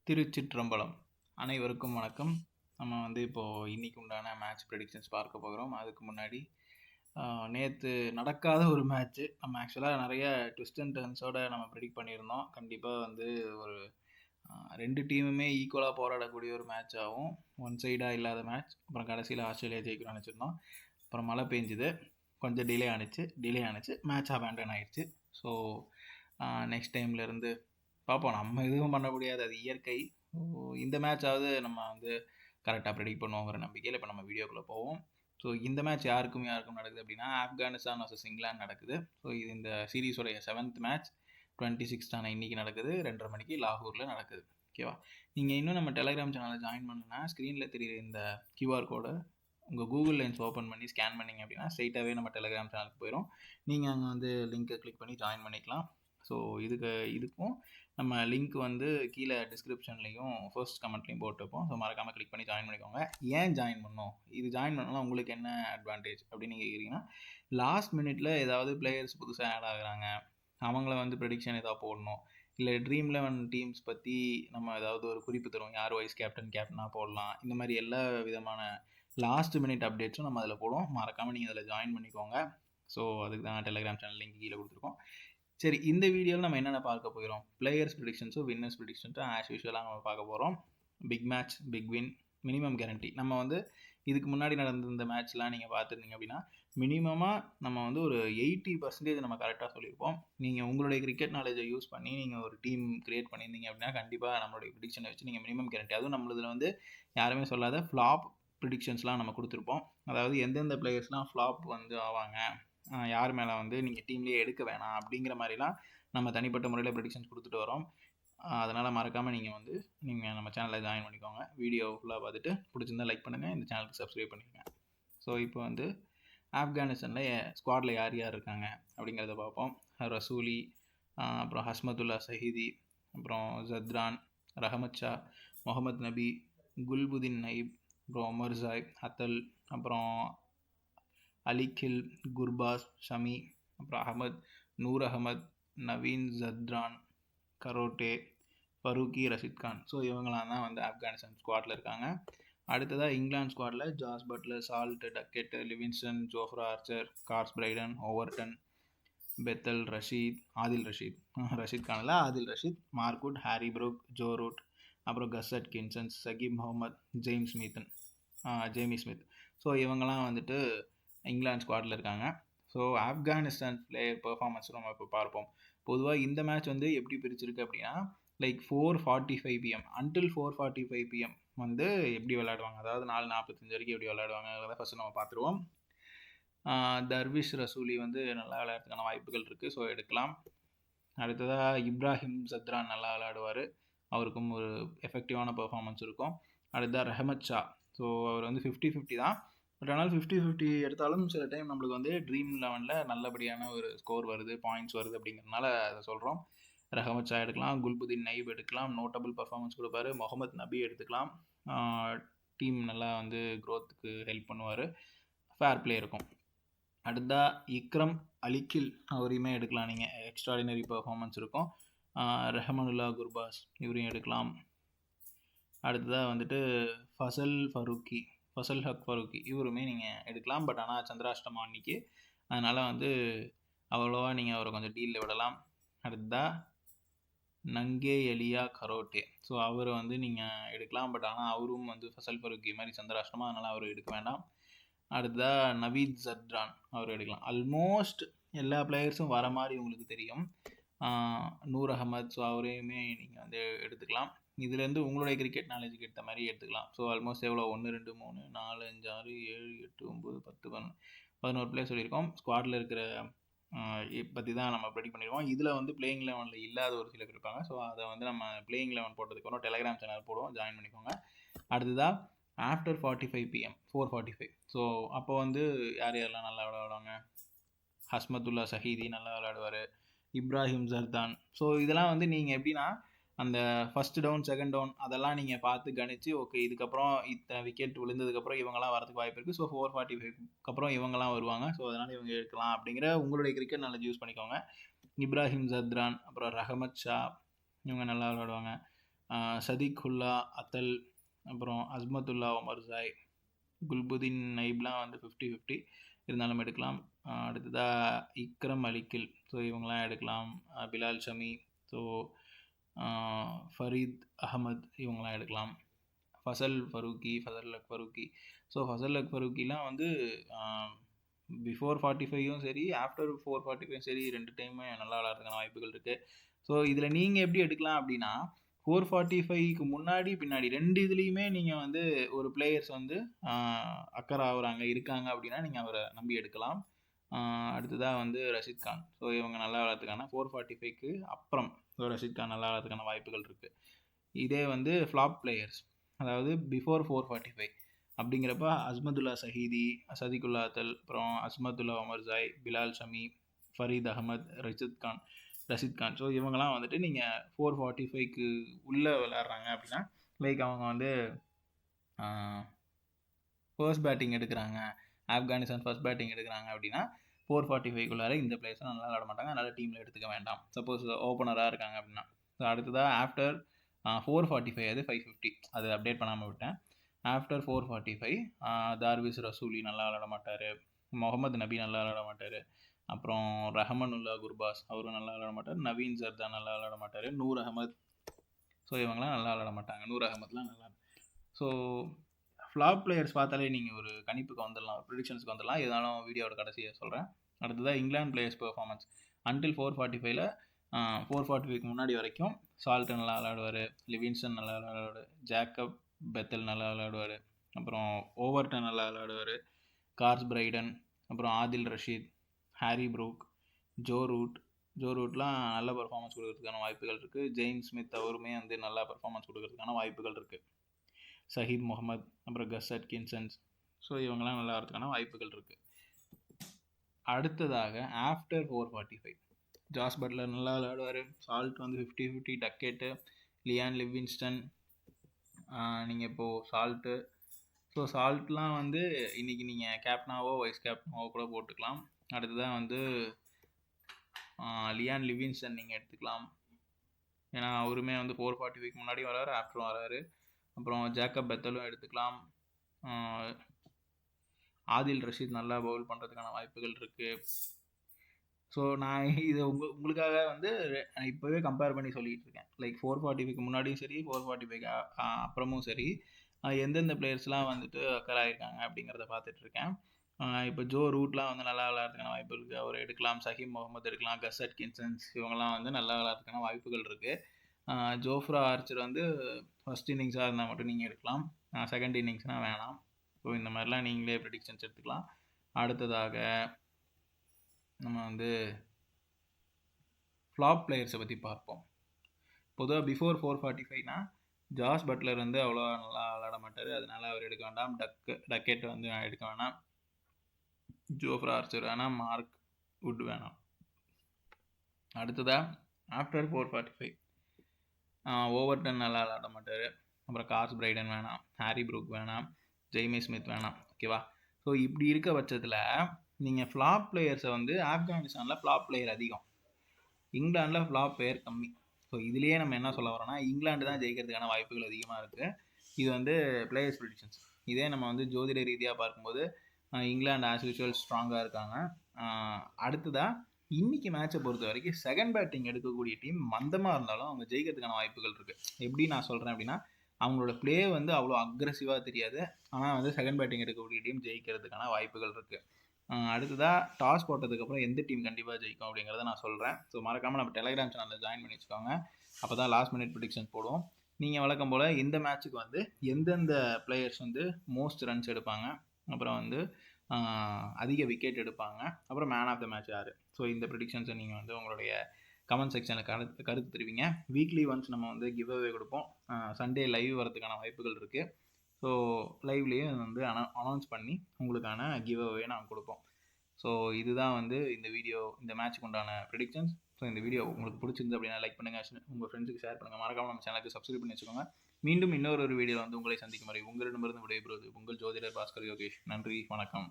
திருச்சிற்றம்பலம். அனைவருக்கும் வணக்கம். நம்ம இப்போது இன்னைக்கு உண்டான மேட்ச் ப்ரெடிக்ஷன்ஸ் பார்க்க போகிறோம். அதுக்கு முன்னாடி நேற்று நடக்காத ஒரு மேட்ச்சு. நம்ம ஆக்சுவலாக நிறைய ட்விஸ்ட் அண்ட் டர்ன்ஸோடு நம்ம ப்ரெடிக்ட் பண்ணியிருந்தோம். கண்டிப்பாக ஒரு 2 டீமுமே ஈக்குவலாக போராடக்கூடிய ஒரு மேட்ச் ஆகும். ஒன் சைடாக இல்லாத மேட்ச். அப்புறம் கடைசியில் ஆஸ்திரேலியா ஜெயிக்கணும்னு நினச்சிருந்தோம். அப்புறம் மழை பெஞ்சுது, கொஞ்சம் டிலே ஆணுச்சு, மேட்ச் அபேண்டன் ஆயிடுச்சு. ஸோ நெக்ஸ்ட் டைம்லேருந்து பார்ப்போம். நம்ம எதுவும் பண்ண முடியாது, அது இயற்கை. இந்த மேட்சாவது நம்ம கரெக்டாக ப்ரெடிக்ட் பண்ணுவோங்கிற நம்பிக்கையில் இப்போ நம்ம வீடியோக்குள்ளே போவோம். ஸோ இந்த மேட்ச் யாருக்கும் நடக்குது அப்படின்னா ஆப்கானிஸ்தான் வர்சஸ் இங்கிலாந்து நடக்குது. ஸோ இது இந்த சீரீஸோடைய 7th மேட்ச் 26 இன்றைக்கி நடக்குது. 2:30 மணிக்கு லாகூரில் நடக்குது. ஓகேவா? நீங்கள் இன்னும் நம்ம டெலிகிராம் சேனலில் ஜாயின் பண்ணணுன்னா ஸ்க்ரீனில் தெரியுற இந்த கியூஆர் கோடை உங்கள் கூகுள் லென்ஸ் ஓப்பன் பண்ணி ஸ்கேன் பண்ணிங்க அப்படின்னா ஸ்ட்ரைட்டாகவே நம்ம டெலிகிராம் சேனலுக்கு போயிடும். நீங்கள் அங்கே லிங்க்கை கிளிக் பண்ணி ஜாயின் பண்ணிக்கலாம். ஸோ இதுக்கும் நம்ம லிங்க் கீழே டிஸ்கிரிப்ஷன்லேயும் ஃபர்ஸ்ட் கமெண்ட்லேயும் போட்டுப்போம். ஸோ மறக்காமல் கிளிக் பண்ணி ஜாயின் பண்ணிக்கோங்க. ஏன் ஜாயின் பண்ணணும், இது ஜாயின் பண்ணலாம் உங்களுக்கு என்ன அட்வான்டேஜ் அப்படின்னு நீங்கள் கேட்குறீங்கன்னா, லாஸ்ட் மினிட்ல ஏதாவது பிளேயர்ஸ் புதுசாக ஆட் ஆகுறாங்க, அவங்கள ப்ரெடிக்ஷன் ஏதாவது போடணும், இல்லை ட்ரீம் 11 டீம்ஸ் பற்றி நம்ம ஏதாவது ஒரு குறிப்பு தருவோம், யார் வைஸ் கேப்டனாக போடலாம், இந்த மாதிரி எல்லா விதமான லாஸ்ட் மினிட் அப்டேட்ஸும் நம்ம அதில் போடுவோம். மறக்காமல் நீங்கள் அதில் ஜாயின் பண்ணிக்கோங்க. ஸோ அதுக்கு தான் டெலிகிராம் சேனல் லிங்க் கீழே கொடுத்துருக்கோம். சரி, இந்த வீடியோவில் நம்ம என்னென்ன பார்க்க போகிறோம், பிளேயர்ஸ் ப்ரெடிக்ஷன்ஸும் வின்னர்ஸ் ப்ரெடிக்ஷன்ஸும் ஆஸ் யூஷுவலாக நம்ம பார்க்க போகிறோம். Big match, big win, minimum guarantee. நம்ம இதுக்கு முன்னாடி நடந்த இந்த மேட்ச்லாம் நீங்கள் பார்த்துருந்தீங்க அப்படின்னா மினிமமாக நம்ம ஒரு 80% நம்ம கரெக்டாக சொல்லியிருப்போம். நீங்கள் உங்களுடைய கிரிக்கெட் நாலேஜை யூஸ் பண்ணி நீங்கள் ஒரு டீம் கிரியேட் பண்ணியிருந்தீங்க அப்படின்னா கண்டிப்பாக நம்மளுடைய ப்ரெடிக்ஷனை வச்சு நீங்கள் மினிமம் கேரண்டி, அதுவும் நம்மளதில் யாருமே சொல்லாத ஃப்ளாப் ப்ரெடிக்ஷன்ஸ்லாம் நம்ம கொடுத்துருப்போம். அதாவது எந்தெந்த பிளேயர்ஸ்லாம் ஃப்ளாப் ஆவாங்க, யார் மேலே நீங்கள் டீம்லேயே எடுக்க வேணாம் அப்படிங்கிற மாதிரிலாம் நம்ம தனிப்பட்ட முறையில் ப்ரெடிக்ஷன்ஸ் கொடுத்துட்டு வரோம். அதனால் மறக்காமல் நீங்கள் நம்ம சேனலில் ஜாயின் பண்ணிக்கோங்க. வீடியோ ஃபுல்லாக பார்த்துட்டு பிடிச்சிருந்தால் லைக் பண்ணுங்கள், இந்த சேனலுக்கு சப்ஸ்கிரைப் பண்ணிக்கோங்க. ஸோ இப்போ ஆப்கானிஸ்தானில் ஸ்குவாடில் யார் யார் இருக்காங்க அப்படிங்கிறத பார்ப்போம். ரசூலி, அப்புறம் ஹஸ்மத்துல்லா சஹீதி, அப்புறம் ஜத்ரான், ரஹமத் ஷா, முகமது நபி, குல்புதீன் நைப், அப்புறம் ஒமர்சாய், அத்தல், அப்புறம் அலிகில், குர்பாஸ், ஷமி, அப்புறம் அகமத், நூர் அகமத், நவீன் ஜத்ரான், கரோட்டே, ஃபரூக்கி, ரஷித் கான். ஸோ இவங்களாம் தான் ஆப்கானிஸ்தான் ஸ்குவாடில் இருக்காங்க. அடுத்ததாக இங்கிலாந்து ஸ்குவாடில் Jos Buttler, Salt, Duckett, Livingstone, Jofra Archer, Carse Brydon, Overton, Bethell, Rashid கானில் Adil Rashid, Mark Wood, Harry Brook, Joe Root, அப்புறம் Gus Atkinson, Saqib Mahmood, Jamie Smith. So இவங்கெல்லாம் இங்கிலாந்து ஸ்குவாடில் இருக்காங்க. ஸோ ஆப்கானிஸ்தான் பிளேயர் பெர்ஃபார்மன்ஸ் நம்ம இப்போ பார்ப்போம். பொதுவாக இந்த மேட்ச் எப்படி பிரிச்சிருக்கு அப்படின்னா, லைக் 4:45 PM அன்டில் 4:45 PM எப்படி விளையாடுவாங்க, அதாவது 4:45 வரைக்கும் எப்படி விளையாடுவாங்க அதை ஃபஸ்ட்டு நம்ம பார்த்துருவோம். தர்விஷ் ரசூலி நல்லா விளையாடுறதுக்கான வாய்ப்புகள் இருக்குது, ஸோ எடுக்கலாம். அடுத்ததாக இப்ராஹிம் ஜத்ரான் நல்லா விளையாடுவார், அவருக்கும் ஒரு எஃபெக்டிவான பெர்ஃபார்மன்ஸ் இருக்கும். அடுத்ததாக ரஹமத் ஷா, ஸோ அவர் 50-50 தான். பட் ஆனால் 50-50 எடுத்தாலும் சில டைம் நம்மளுக்கு ட்ரீம் 11 நல்லபடியான ஒரு ஸ்கோர் வருது, பாயிண்ட்ஸ் வருது அப்படிங்கிறதுனால அதை சொல்கிறோம். ரஹமத் ஷா எடுக்கலாம், குல்புதீன் நைப் எடுக்கலாம், நோட்டபிள் பர்ஃபார்மன்ஸ் கொடுப்பாரு. முகமது நபி எடுத்துக்கலாம், டீம் நல்லா க்ரோத்துக்கு ஹெல்ப் பண்ணுவார், ஃபேர் பிளே இருக்கும். அடுத்தா இக்ரம் அலிகில், அவரையுமே எடுக்கலாம், நீங்கள் எக்ஸ்ட்ராடினரி பர்ஃபார்மன்ஸ் இருக்கும். ரஹமனுல்லா குர்பாஸ், இவரையும் எடுக்கலாம். அடுத்ததாக ஃபசல் ஹக் ஃபரூக்கி, இவருமே நீங்கள் எடுக்கலாம். பட் ஆனால் சந்திராஷ்டமம் அன்னைக்கு, அதனால் அவ்வளோவா நீங்கள் அவரை கொஞ்சம் டீலில் விடலாம். அடுத்ததாக நங்கே எலியா கரோட்டே, ஸோ அவர் நீங்கள் எடுக்கலாம். பட் ஆனால் அவரும் ஃபசல் ஃபரூக்கி மாதிரி சந்திராஷ்டமம், அதனால் அவர் எடுக்க வேண்டாம். அடுத்ததாக நவீத் ஜத்ரான், அவர் எடுக்கலாம். ஆல்மோஸ்ட் எல்லா பிளேயர்ஸும் வர மாதிரி உங்களுக்கு தெரியும். நூர் அகமத், ஸோ அவரையுமே நீங்கள் எடுத்துக்கலாம். இதுலேருந்து உங்களுடைய கிரிக்கெட் நாலேஜுக்கு ஏற்ற மாதிரி எடுத்துக்கலாம். ஸோ ஆல்மோஸ்ட் எவ்வளோ 1 2 3 4 5 6 7 8 9 10 11 பிளேயர் சொல்லியிருக்கோம். ஸ்குவாடில் இருக்கிற பற்றி தான் நம்ம ப்ரெடிக்ட் பண்ணிடுவோம். இதில் பிளேயிங் 11 இல்லாத ஒரு சிலர் இருப்பாங்க. ஸோ அதை நம்ம பிளேயிங் 11 போட்டதுக்கப்புறம் டெலிகிராம் சேனல் போடுவோம், ஜாயின் பண்ணிக்கோங்க. அடுத்ததாக ஆஃப்டர் 45 PM 4:45, ஸோ அப்போ யார் யாரெல்லாம் நல்லா விளையாடுவாங்க, ஹஸ்மத்துல்லா சஹீதி நல்லா விளையாடுவார், இப்ராஹிம் ஜர்தான். ஸோ இதெல்லாம் நீங்கள் எப்படின்னா, அந்த ஃபஸ்ட் டவுன், செகண்ட் டவுன் அதெல்லாம் நீங்கள் பார்த்து கணிச்சு, ஓகே இதுக்கப்புறம் இத்தனை விக்கெட் விழுந்ததுக்கப்புறம் இவங்கெல்லாம் வரதுக்கு வாய்ப்பு இருக்குது, ஸோ 4:45 அப்புறம் இவங்கெல்லாம் வருவாங்க, ஸோ அதனால் இவங்க எடுக்கலாம் அப்படிங்கிற உங்களுடைய கிரிக்கெட் நாலேஜ் யூஸ் பண்ணிக்கோங்க. இப்ராஹிம் ஜத்ரான், அப்புறம் ரஹமத் ஷா, இவங்க நல்லா விளையாடுவாங்க. சதிக்குல்லா அத்தல், அப்புறம் அஸ்மத்துல்லா ஒமர்சாய், குல்புதீன் நைப்லாம் வந்து 50-50 இருந்தாலும் எடுக்கலாம். அடுத்ததாக இக்ரம் அலிக்கில், ஸோ இவங்களாம் எடுக்கலாம். பிலால் ஷமி, ஸோ ஃபரீத் அகமத் இவங்களாம் எடுக்கலாம். ஃபசல் அக் ஃபரூக்கி. ஸோ ஃபசல் அக் ஃபரூக்கிலாம் வந்து பிஃபோர் 45யும் சரி, ஆஃப்டர் 445 சரி, 2 டைமே நல்லா விளாட்றதுக்கான வாய்ப்புகள் இருக்குது. ஸோ இதில் நீங்கள் எப்படி எடுக்கலாம் அப்படின்னா, 445க்கு முன்னாடி பின்னாடி 2 இதுலேயுமே நீங்கள் வந்து ஒரு பிளேயர்ஸ் வந்து அக்கறை ஆகுறாங்க இருக்காங்க அப்படின்னா நீங்கள் அவரை நம்பி எடுக்கலாம். அடுத்ததாக வந்து ரஷீத் கான். ஸோ இவங்க நல்லா விளாட்றதுக்கான 445க்கு அப்புறம் ரஷீத் கான் நல்லா விளாட்றதுக்கான வாய்ப்புகள் இருக்குது. இதே வந்து ஃப்ளாப் பிளேயர்ஸ், அதாவது பிஃபோர் 445 அப்படிங்கிறப்ப அஸ்மதுல்லா சஹீதி, சதிகுல்லா அத்தல், அப்புறம் அஸ்மத்துல்லா ஒமர்சாய், பிலால் ஷமி, ஃபரீத் அகமத், ரஷீத் கான். ஸோ இவங்கெல்லாம் வந்துட்டு நீங்கள் 445க்கு உள்ளே விளாட்றாங்க அப்படின்னா, லைக் அவங்க வந்து ஃபர்ஸ்ட் பேட்டிங் எடுக்கிறாங்க, ஆப்கானிஸ்தான் ஃபர்ஸ்ட் பேட்டிங் எடுக்கிறாங்க அப்படின்னா 445க்குள்ளார இந்த பிளேயர்ஸ்லாம் நல்லா விளாட மாட்டாங்க, அதனால் டீமில் எடுத்துக்க வேண்டாம். சப்போஸ் ஓப்பனராக இருக்காங்க அப்படின்னா. ஸோ அடுத்ததாக ஆஃப்டர் 445 அது 550 அது அப்டேட் பண்ணாமல் விட்டேன். ஆஃப்டர் 445 தார்விஸ் ரசூலி நல்லா விளாட மாட்டார், முகமது நபி நல்லா விளாட மாட்டார், அப்புறம் ரஹமனுல்லா குர்பாஸ் அவரும் நல்லா விளாட மாட்டார், நவீன் ஜர்தா நல்லா விளாட மாட்டார், நூர் அகமத். ஸோ இவங்களாம் நல்லா விளாட மாட்டாங்க. நூர் அகமத்லாம் நல்லா. ஸோ ஃப்ளாப் பிளேயர்ஸ் பார்த்தாலே நீங்கள் ஒரு கணிப்புக்கு வந்துடலாம், ப்ரிடிக்ஷன்ஸ்க்கு வந்துடலாம். இதனாலும் வீடியோட கடைசியாக சொல்கிறேன். அடுத்ததாக இங்கிலாந்து பிளேயர்ஸ் பெர்ஃபார்மன்ஸ் அன்டில் 445ல் 445க்கு முன்னாடி வரைக்கும் சால்ட் நல்லா விளையாடுவார், லிவின்ஸ்டன் நல்லா விளையாடுவார், ஜேக்கப் பெத்தல் நல்லா விளையாடுவார், அப்புறம் ஓவர்டன் நல்லா விளையாடுவார், கார்ஸ் பிரைடன், அப்புறம் Adil Rashid, Harry Brook, Joe ரூட்லாம் நல்ல பர்ஃபார்மன்ஸ் கொடுக்கறதுக்கான வாய்ப்புகள் இருக்குது. ஜெய்ன் ஸ்மித் அவருமே வந்து நல்லா பர்ஃபார்மன்ஸ் கொடுக்கறதுக்கான வாய்ப்புகள் இருக்குது. சஹீப் முகமது, அப்புறம் கஸ் அட்கின்சன்ஸ். ஸோ இவங்கெல்லாம் நல்லா வரதுக்கான வாய்ப்புகள் இருக்குது. அடுத்ததாக ஆஃப்டர் 445 ஜாஸ் பட்லர் நல்லா விளையாடுவார், சால்ட் வந்து 50-50, டக்கெட்டு, லியான் லிவின்ஸ்டன். நீங்கள் இப்போது சால்ட்டு, ஸோ சால்ட்லாம் வந்து இன்றைக்கி நீங்கள் கேப்டனாவோ வைஸ் கேப்டனாவோ கூட போட்டுக்கலாம். அடுத்ததான் வந்து லியான் லிவின்ஸ்டன் நீங்கள் எடுத்துக்கலாம், ஏன்னா அவருமே வந்து 445க்கு முன்னாடி வராரு, ஆஃப்டரும் வராரு. அப்புறம் ஜேக்கப் பெத்தலும் எடுத்துக்கலாம். ஆதில் ரஷீத் நல்லா பவுல் பண்ணுறதுக்கான வாய்ப்புகள் இருக்குது. ஸோ நான் இதை உங்களுக்காக வந்து இப்போவே கம்பேர் பண்ணி சொல்லிகிட்டு இருக்கேன். லைக் 445க்கு முன்னாடியும் சரி, 445க்கு அப்புறமும் சரி, எந்தெந்த பிளேயர்ஸ்லாம் வந்துட்டு அக்கர் ஆகிருக்காங்க அப்படிங்கிறத பார்த்துட்ருக்கேன். இப்போ ஜோ ரூட்லாம் வந்து நல்லா விளையாடுறதுக்கான வாய்ப்பு இருக்குது, அவர் எடுக்கலாம். சஹீம் முகமது எடுக்கலாம், கஸ் அட்கின்சன்ஸ் இவங்கெல்லாம் வந்து நல்லா விளையாடுறதுக்கான வாய்ப்புகள் இருக்குது. ஜோஃப்ரா ஆர்ச்சர் வந்து ஃபஸ்ட் இன்னிங்ஸாக இருந்தால் மட்டும் நீங்கள் எடுக்கலாம், செகண்ட் இன்னிங்ஸ்னால் வேணாம். ஸோ இந்த மாதிரிலாம் நீங்களே ப்ரெடிக்ஷன்ஸ் எடுத்துக்கலாம். அடுத்ததாக நம்ம வந்து ஃப்ளாப் பிளேயர்ஸை பற்றி பார்ப்போம். பொதுவாக பிஃபோர் 445னா ஜாஸ் பட்லர் வந்து அவ்வளோ நல்லா விளாட மாட்டார், அதனால அவர் எடுக்க வேண்டாம். டக்கெட் வந்து எடுக்க வேணாம், ஜோஃப்ரா ஆர்ச்சர் வேணாம், மார்க் வுட் வேணாம். அடுத்ததாக ஆஃப்டர் 445 ஓவர்டன் நல்லா விளாட மாட்டார், அப்புறம் கார்ஸ் பிரைடன் வேணாம், ஹாரி ப்ரூக் வேணாம், ஜெய்மி ஸ்மித் வேணாம். ஓகேவா? ஸோ இப்படி இருக்க பட்சத்தில் நீங்கள் ஃப்ளாப் பிளேயர்ஸை வந்து ஆப்கானிஸ்தானில் ஃப்ளாப் பிளேயர் அதிகம், இங்கிலாண்டில் ஃப்ளாப் பிளேயர் கம்மி. ஸோ இதுலேயே நம்ம என்ன சொல்ல வரோம்னா, இங்கிலாந்து தான் ஜெயிக்கிறதுக்கான வாய்ப்புகள் அதிகமாக இருக்குது. இது வந்து பிளேயர்ஸ் ப்ரெடிக்ஷன்ஸ். இதே நம்ம வந்து ஜோதிட ரீதியாக பார்க்கும்போது இங்கிலாந்து ஆஸ் யூஷுவல் ஸ்ட்ராங்காக இருக்காங்க. அடுத்ததாக இன்றைக்கி மேட்சை பொறுத்த வரைக்கும் செகண்ட் பேட்டிங் எடுக்கக்கூடிய டீம் மந்தமாக இருந்தாலும் அவங்க ஜெயிக்கிறதுக்கான வாய்ப்புகள் இருக்குது. எப்படி நான் சொல்கிறேன் அப்படின்னா, அவங்களோட பிளே வந்து அவ்வளோ அக்ரெசிவாக தெரியாது, ஆனால் வந்து செகண்ட் பேட்டிங் எடுக்கக்கூடிய டீம் ஜெயிக்கிறதுக்கான வாய்ப்புகள் இருக்குது. அடுத்ததாக டாஸ் போட்டதுக்கப்புறம் எந்த டீம் கண்டிப்பாக ஜெயிக்கும் அப்படிங்கிறத நான் சொல்கிறேன். ஸோ மறக்காமல் நம்ம டெலிகிராம் சேனலில் ஜாயின் பண்ணி வச்சுக்கோங்க, அப்போ தான் லாஸ்ட் மினிட் ப்ரெடிக்ஷன் போடுவோம். நீங்கள் வழக்கம் போல் இந்த மேட்ச்சுக்கு வந்து எந்தெந்த பிளேயர்ஸ் வந்து மோஸ்ட் ரன்ஸ் எடுப்பாங்க, அப்புறம் வந்து அதிக விக்கெட் எடுப்பாங்க, அப்புறம் மேன் ஆஃப் த மேட்ச் யார், ஸோ இந்த ப்ரெடிக்ஷன்ஸை நீங்கள் வந்து உங்களுடைய கமெண்ட் செக்ஷனில் கருத்து தெரிவிங்க. வீக்லி ஒன்ஸ் நம்ம வந்து கிவ் அவே கொடுப்போம். சண்டே லைவ் வரதுக்கான வாய்ப்புகள் இருக்குது. ஸோ லைவ்லேயே வந்து அனௌன்ஸ் பண்ணி உங்களுக்கான கிவ் அவே நாங்கள் கொடுப்போம். ஸோ இதுதான் வந்து இந்த மேட்ச்சுக்கு உண்டான ப்ரெடிக்ஷன்ஸ். ஸோ இந்த வீடியோ உங்களுக்கு பிடிச்சிருந்து அப்படின்னா லைக் பண்ணுங்கள், உங்கள் ஃப்ரெண்ட்ஸுக்கு ஷேர் பண்ணுங்கள், மறக்காமல் நம்ம சேனலுக்கு சப்ஸ்கிரைப் பண்ணி வச்சுக்கோங்க. மீண்டும் இன்னொரு வீடியோவில் வந்து உங்களை சந்திக்கும் வரை உங்களிடமிருந்து விடைபெறுவது உங்கள் ஜோதிடர் பாஸ்கர் யோகேஷ். நன்றி, வணக்கம்.